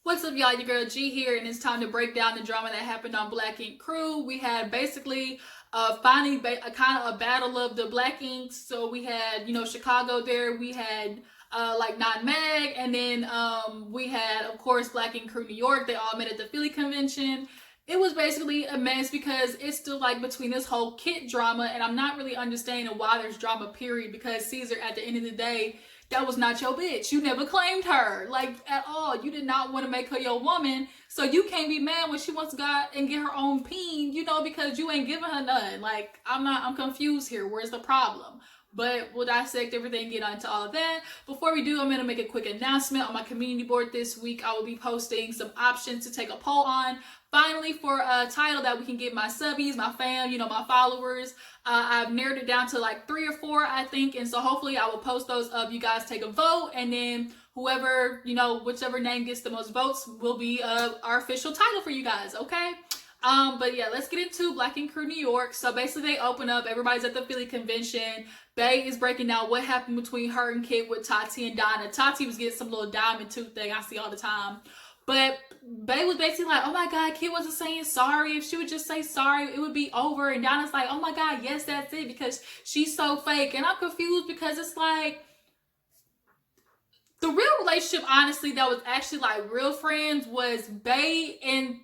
What's up, y'all? Your girl G here, and it's time to break down the drama that happened on Black Ink Crew. We had basically finally a kind of a battle of the Black Inks. So we had, Chicago there. We had like Not Mag, and then we had, of course, Black Ink Crew New York. They all met at the Philly convention. It was basically a mess because it's still like between this whole Kit drama, and I'm not really understanding why there's drama, period, because Caesar, at the end of the day, that was not your bitch. You never claimed her, like, at all. You did not want to make her your woman, so you can't be mad when she wants to go out and get her own peen, because you ain't giving her none. Like, I'm confused here. Where's the problem? But we'll dissect everything and get onto all of that. Before we do, I'm going to make a quick announcement. On my community board this week, I will be posting some options to take a poll on. Finally, for a title that we can get my subbies, my fam, my followers. I've narrowed it down to like 3 or 4, I think. And so hopefully I will post those up. You guys take a vote. And then whoever, whichever name gets the most votes will be our official title for you guys. Okay? But yeah, let's get into Black Ink Crew New York. So basically they open up, everybody's at the Philly convention. Bae is breaking down what happened between her and Kit with Tati and Donna. Tati was getting some little diamond tooth thing I see all the time. But Bae was basically like, oh my God, Kit wasn't saying sorry. If she would just say sorry, it would be over. And Donna's like, oh my God, yes, that's it, because she's so fake. And I'm confused because it's like, the real relationship, honestly, that was actually like real friends was Bae and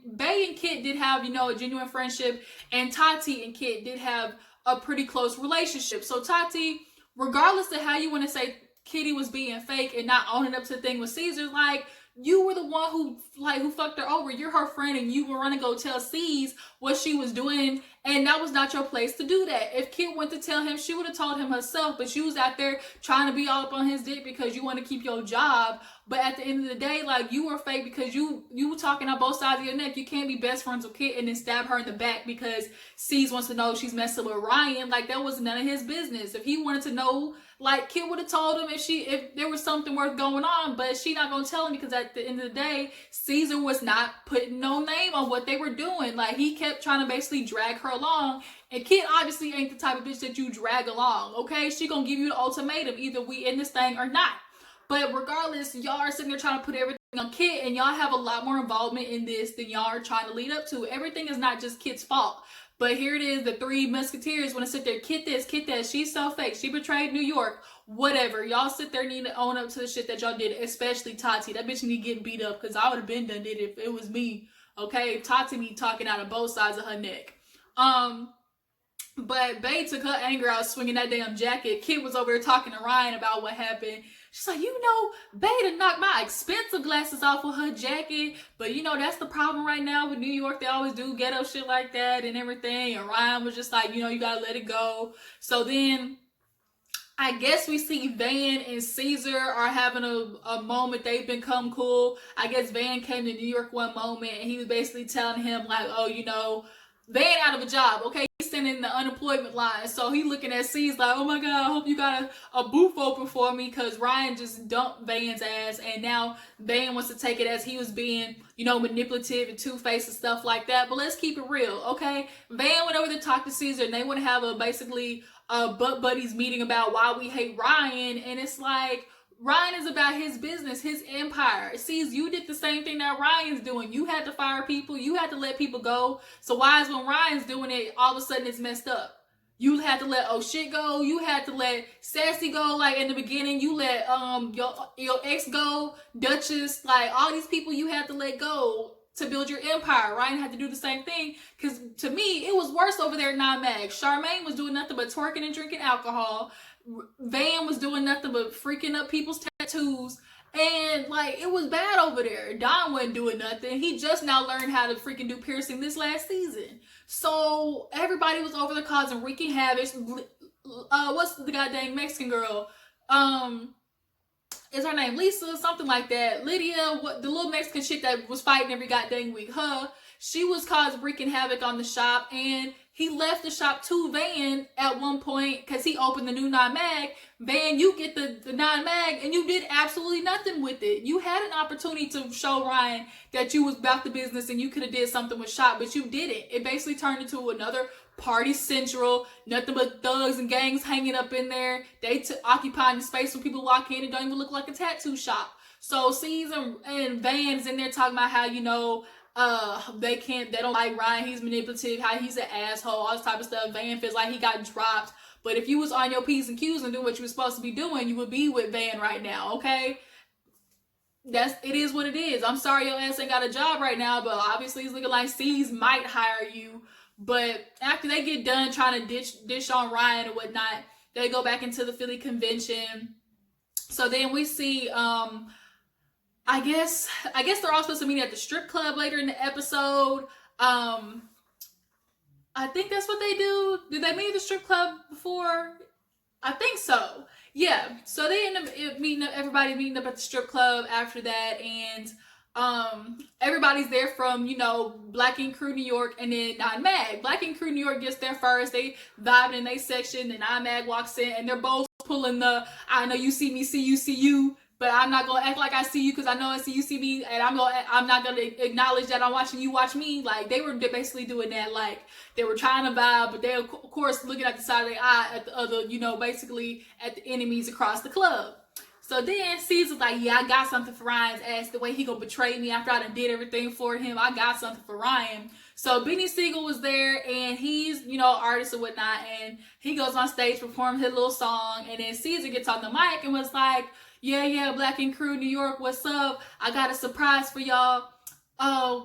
Kit did have, a genuine friendship, and Tati and Kit did have a pretty close relationship. So Tati, regardless of how you want to say Kitty was being fake and not owning up to the thing with Caesar, like, you were the one who fucked her over. You're her friend, and you were gonna go tell C's what she was doing, and that was not your place to do that. If Kit went to tell him, she would have told him herself, but she was out there trying to be all up on his dick because you want to keep your job. But at the end of the day, like, you were fake because you were talking on both sides of your neck. You can't be best friends with Kit and then stab her in the back because C's wants to know she's messing with Ryan. Like, that was none of his business. If he wanted to know, like, Kit would have told him if there was something worth going on, but she not gonna tell him because at the end of the day, Caesar was not putting no name on what they were doing. Like, he kept trying to basically drag her along, and Kit obviously ain't the type of bitch that you drag along, okay? She gonna give you the ultimatum, either we in this thing or not. But regardless, y'all are sitting there trying to put everything on Kit, and y'all have a lot more involvement in this than y'all are trying to lead up to. Everything is not just Kit's fault. But here it is, the 3 musketeers want to sit there, Kit this, Kit that, she's so fake, she betrayed New York, whatever. Y'all sit there need to own up to the shit that y'all did, especially Tati. That bitch need to get beat up, because I would have been done did it if it was me, okay? Tati be talking out of both sides of her neck. But Bae took her anger out swinging that damn jacket. Kit was over there talking to Ryan about what happened. She's like, Bae done knocked my expensive glasses off with her jacket. But, that's the problem right now with New York. They always do ghetto shit like that and everything. And Ryan was just like, you gotta let it go. So then I guess we see Van and Caesar are having a moment. They've become cool. I guess Van came to New York one moment and he was basically telling him like, oh, Van out of a job, okay? He's sending the unemployment line. So he looking at C's like, oh my God, I hope you got a booth open for me, because Ryan just dumped Van's ass, and now Van wants to take it as he was being, manipulative and two-faced and stuff like that. But let's keep it real, okay? Van went over to talk to Caesar, and they want to have basically a butt buddies meeting about why we hate Ryan, and it's like, Ryan is about his business, his empire. Sees, you did the same thing that Ryan's doing. You had to fire people. You had to let people go. So why is when Ryan's doing it, all of a sudden it's messed up? You had to let shit go. You had to let Sassy go. Like in the beginning, you let your ex go, Duchess, like all these people you had to let go to build your empire. Ryan had to do the same thing, because to me, it was worse over there at Not Mag. Charmaine was doing nothing but twerking and drinking alcohol. Van was doing nothing but freaking up people's tattoos, and like it was bad over there. Don wasn't doing nothing. He just now learned how to freaking do piercing this last season. So everybody was over the causing wreaking havoc. What's the goddamn Mexican girl? Is her name Lisa? Something like that. Lydia, the little Mexican chick that was fighting every goddamn week. She was causing wreaking havoc on the shop, and he left the shop to Van at one point because he opened the new Not Mag. Van, you get the Not Mag, and you did absolutely nothing with it. You had an opportunity to show Ryan that you was about the business and you could have did something with shop, but you didn't. It basically turned into another Party Central, nothing but thugs and gangs hanging up in there. They occupying the space when people walk in. It don't even look like a tattoo shop. So C's and Van's in there talking about how, you know, they don't like Ryan, he's manipulative, how he's an asshole, all this type of stuff. Van feels like he got dropped. But if you was on your P's and Q's and doing what you were supposed to be doing, you would be with Van right now, okay? It is what it is. I'm sorry your ass ain't got a job right now, but obviously it's looking like C's might hire you. But after they get done trying to dish on Ryan and whatnot, they go back into the Philly convention. So then we see, I guess they're all supposed to meet at the strip club later in the episode. I think that's what they do. Did they meet at the strip club before? I think so. Yeah. So they end up meeting up, everybody meeting up at the strip club after that, and everybody's there from, you know, Black Ink Crew New York, and then Non-Mag. Black Ink Crew New York gets there first. They vibing in their section, and Non-Mag walks in, and they're both pulling the I know you see me, see you, see you, but I'm not gonna act like I see you because I know I see you, see me, and I'm not gonna acknowledge that I'm watching you watch me. Like, they were basically doing that. Like, they were trying to vibe, but they of course looking at the side of their eye at the other, you know, basically at the enemies across the club. So then Caesar's like, yeah, I got something for Ryan's ass. The way he gonna betray me after I done did everything for him, I got something for Ryan. So Benny Siegel was there, and he's, you know, artist and whatnot, and he goes on stage, performs his little song, and then Caesar gets on the mic and was like, yeah, Black Ink Crew New York, what's up? I got a surprise for y'all.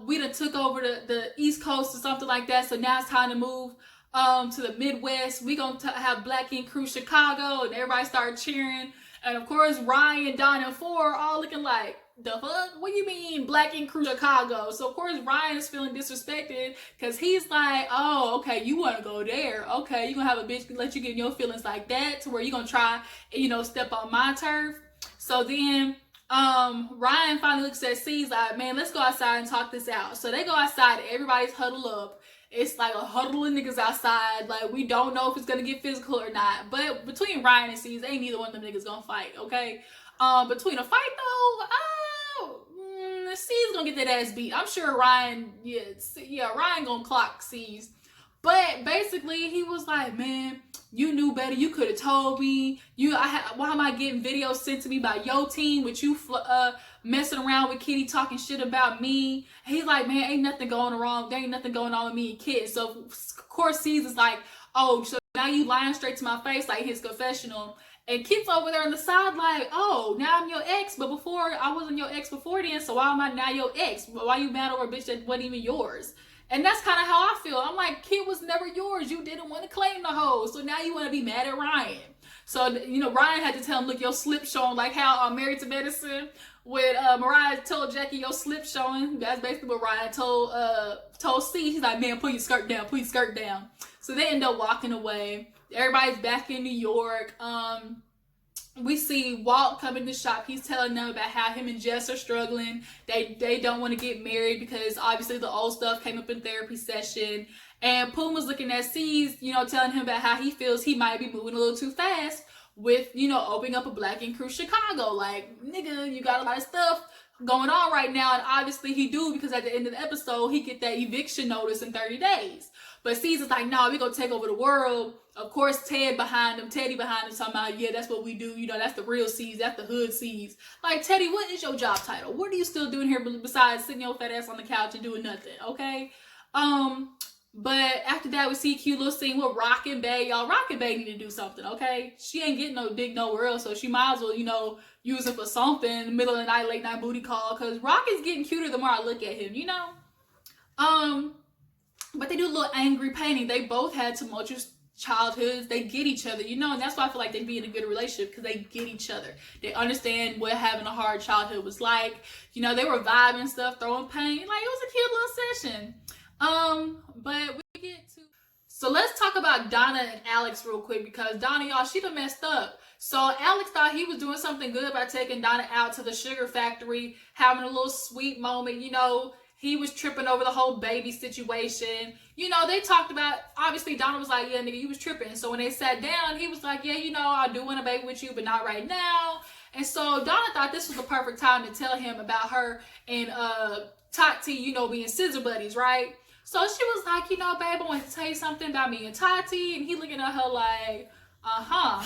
We done took over the East Coast or something like that, so now it's time to move to the Midwest. We gonna have Black Ink Crew Chicago, and everybody started cheering. And of course, Ryan, Donna, and Four are all looking like, the fuck? What do you mean Black Ink Crew Chicago? So of course Ryan is feeling disrespected because he's like, oh, okay, you want to go there. Okay, you gonna have a bitch let you get in your feelings like that to where you gonna try, you know, step on my turf. So then Ryan finally looks at C's like, man, let's go outside and talk this out. So they go outside, everybody's huddled up. It's like a huddle of niggas outside. Like, we don't know if it's gonna get physical or not. But between Ryan and C's, ain't neither one of them niggas gonna fight, okay? Between a fight though, C's gonna get that ass beat. I'm sure Ryan, Ryan gonna clock C's. But basically, he was like, man, you knew better. You could have told me. Why am I getting videos sent to me by your team with you messing around with Kitty talking shit about me? And he's like, man, ain't nothing going wrong. There ain't nothing going on with me and Kid. So of course, C's is like, oh, so now you lying straight to my face like his confessional. And Kit's over there on the side like, oh, now I'm your ex, but before I wasn't your ex before then, so why am I now your ex? Why you mad over a bitch that wasn't even yours? And that's kind of how I feel. I'm like, Kid was never yours. You didn't want to claim the hoe. So now you want to be mad at Ryan. So, you know, Ryan had to tell him, look, your slip showing, like how Married to Medicine when Mariah told Jackie your slip showing. That's basically what Ryan told C. He's like, man, pull your skirt down, pull your skirt down. So they end up walking away. Everybody's back in New York. We see Walt come in the shop. He's telling them about how him and Jess are struggling. They don't want to get married because obviously the old stuff came up in therapy session. And Puma's looking at C's, you know, telling him about how he feels he might be moving a little too fast with, you know, opening up a Black Ink Crew Chicago. Like, nigga, you got a lot of stuff going on right now. And obviously he do, because at the end of the episode, he get that eviction notice in 30 days. But C's is like, nah, we gonna take over the world. Of course, Teddy behind him talking about, yeah, that's what we do. You know, that's the real C's. That's the hood C's. Like, Teddy, what is your job title? What are you still doing here besides sitting your fat ass on the couch and doing nothing, okay? But after that, we see a cute little scene with Rockin' Bae. Y'all, Rockin' Bae need to do something, okay? She ain't getting no dick nowhere else, so she might as well, you know, use it for something in the middle of the night, late night booty call, because Rockin's getting cuter the more I look at him, you know? But they do a little angry painting. They both had tumultuous childhoods. They get each other, you know, and that's why I feel like they be in a good relationship, because they get each other. They understand what having a hard childhood was like. You know, they were vibing and stuff, throwing paint. Like, it was a cute little session. But we get to, so let's talk about Donna and Alex real quick, because Donna, y'all, she done messed up. So Alex thought he was doing something good by taking Donna out to the sugar factory, having a little sweet moment, you know. He was tripping over the whole baby situation. You know, they talked about, obviously Donna was like, yeah, nigga, you was tripping. So when they sat down, he was like, yeah, you know, I do want a baby with you, but not right now. And so Donna thought this was the perfect time to tell him about her and Tati, you know, being scissor buddies, right? So she was like, you know, babe, I want to tell you something about me and Tati. And he looking at her like, uh-huh.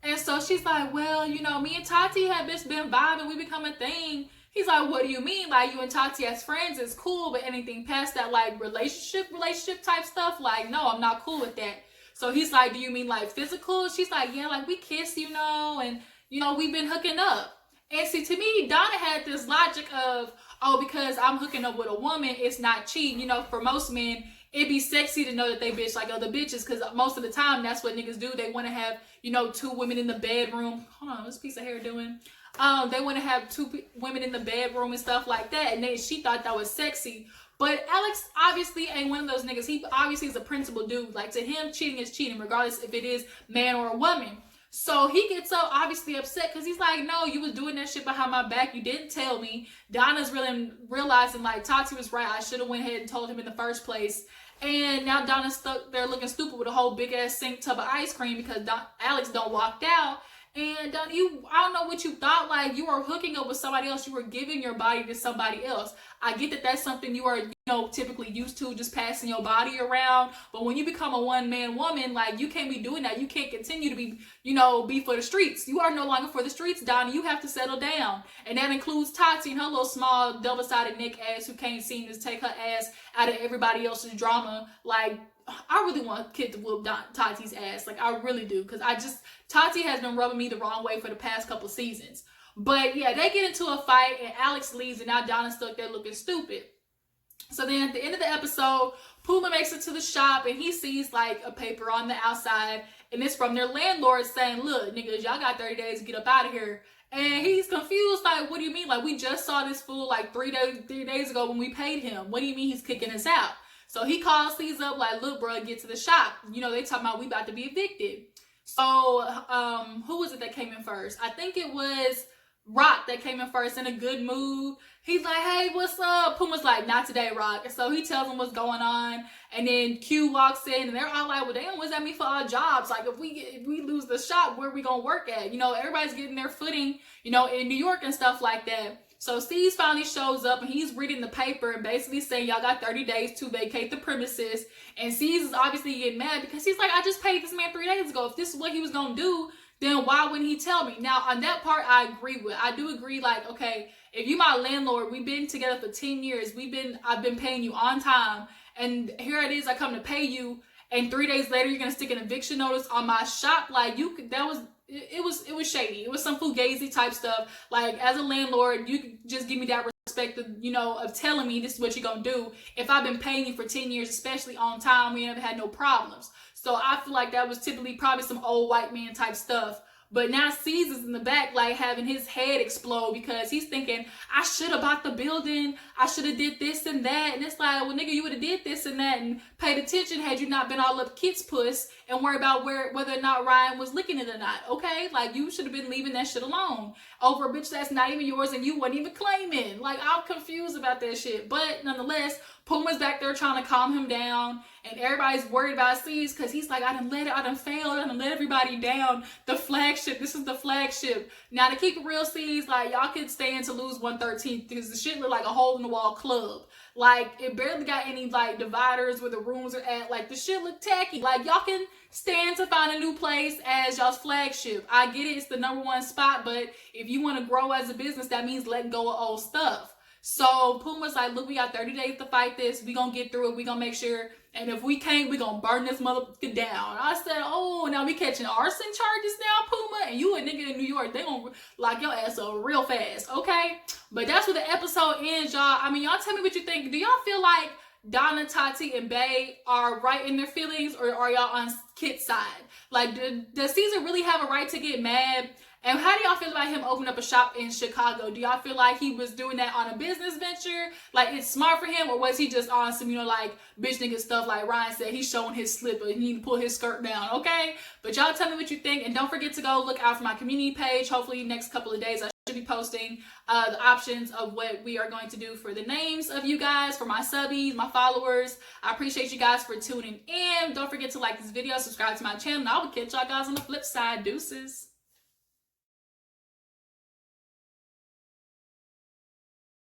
And so she's like, well, you know, me and Tati have just been vibing. We become a thing. He's like, what do you mean? Like, you and Tati as friends is cool, but anything past that, like, relationship type stuff, like, no, I'm not cool with that. So he's like, do you mean, like, physical? She's like, yeah, like, we kiss, you know, and, you know, we've been hooking up. And see, to me, Donna had this logic of, oh, because I'm hooking up with a woman, it's not cheating. You know, for most men, it'd be sexy to know that they bitch like other bitches, because most of the time, that's what niggas do. They want to have, you know, 2 women in the bedroom. Hold on, what's this piece of hair doing? They want to have 2 women in the bedroom and stuff like that. And then she thought that was sexy. But Alex obviously ain't one of those niggas. He obviously is a principled dude. Like, to him, cheating is cheating, regardless if it is man or a woman. So he gets so obviously upset because he's like, no, you was doing that shit behind my back. You didn't tell me. Donna's really realizing, like, Tati was right. I should have went ahead and told him in the first place. And now Donna's stuck there looking stupid with a whole big ass sink tub of ice cream because Alex don't walked out. And Donna, I don't know what you thought. Like, you were hooking up with somebody else. You were giving your body to somebody else. I get that that's something you are, you know, typically used to, just passing your body around. But when you become a one-man woman, like, you can't be doing that. You can't continue to be, you know, be for the streets. You are no longer for the streets, Donna. You have to settle down. And that includes Tati and her little small double-sided neck ass who can't seem to take her ass out of everybody else's drama. Like, I really want Kid to whoop Tati's ass. Like, I really do. Because Tati has been rubbing me the wrong way for the past couple seasons. But yeah, they get into a fight and Alex leaves and now Donna's stuck there looking stupid. So then at the end of the episode, Puma makes it to the shop and he sees like a paper on the outside and it's from their landlord saying, look, niggas, y'all got 30 days to get up out of here. And he's confused, like, what do you mean? Like, we just saw this fool like 3 days ago when we paid him. What do you mean he's kicking us out? So he calls these up like, look, bro, get to the shop. You know, they talking about we about to be evicted. So who was it that came in first? I think it was Rock that came in first in a good mood. He's like, hey, what's up? Puma's like, not today, Rock. And so he tells him what's going on. And then Q walks in and they're all like, well, damn, what's that mean for our jobs? Like, if we lose the shop, where are we going to work at? You know, everybody's getting their footing, you know, in New York and stuff like that. So Steve's finally shows up and he's reading the paper and basically saying y'all got 30 days to vacate the premises. And Steve's is obviously getting mad because he's like, I just paid this man 3 days ago. If this is what he was going to do, then why wouldn't he tell me? Now, on that part, I agree with. I do agree, like, okay, if you my landlord, we've been together for 10 years. I've been paying you on time. And here it is, I come to pay you. And 3 days later, you're going to stick an eviction notice on my shop. Like, it was shady. It was some fugazi type stuff. Like, as a landlord, you could just give me that respect of, you know, of telling me this is what you're gonna do. If I've been paying you for 10 years, especially on time, we never had no problems. So I feel like that was typically probably some old white man type stuff. But now Caesar's in the back, like, having his head explode because he's thinking, I should have bought the building. I should have did this and that. And it's like, well, nigga, you would have did this and that and paid attention had you not been all up Kit's puss and worry about whether or not Ryan was licking it or not, okay? Like, you should have been leaving that shit alone over a bitch that's not even yours and you wasn't even claiming. Like, I'm confused about that shit. But nonetheless, Puma's back there trying to calm him down, and everybody's worried about C's because he's like, I done failed, I done let everybody down. The flagship, this is the flagship. Now, to keep it real, C's, like, y'all could stand to lose 113th because the shit look like a hole-in-the-wall club. Like, it barely got any, like, dividers where the rooms are at. Like, the shit look tacky. Like, y'all can stand to find a new place as y'all's flagship. I get it, it's the #1 spot, but if you want to grow as a business, that means letting go of old stuff. So Puma's like, look, we got 30 days to fight this. We gonna get through it. We gonna make sure. And if we can't, we gonna burn this motherfucker down. I said, oh, now we catching arson charges now, Puma? And you a nigga in New York, they gonna lock your ass up real fast, okay? But that's where the episode ends, y'all. I mean, y'all tell me what you think. Do y'all feel like Donna, Tati, and Bae are right in their feelings, or are y'all on Kit's side? Like, does Caesar really have a right to get mad? And how do y'all feel about him opening up a shop in Chicago? Do y'all feel like he was doing that on a business venture? Like, it's smart for him? Or was he just on some, you know, like, bitch nigga stuff like Ryan said? He's showing his slipper. He need to pull his skirt down, okay? But y'all tell me what you think. And don't forget to go look out for my community page. Hopefully, next couple of days, I should be posting the options of what we are going to do for the names of you guys, for my subbies, my followers. I appreciate you guys for tuning in. Don't forget to like this video, subscribe to my channel, and I will catch y'all guys on the flip side. Deuces.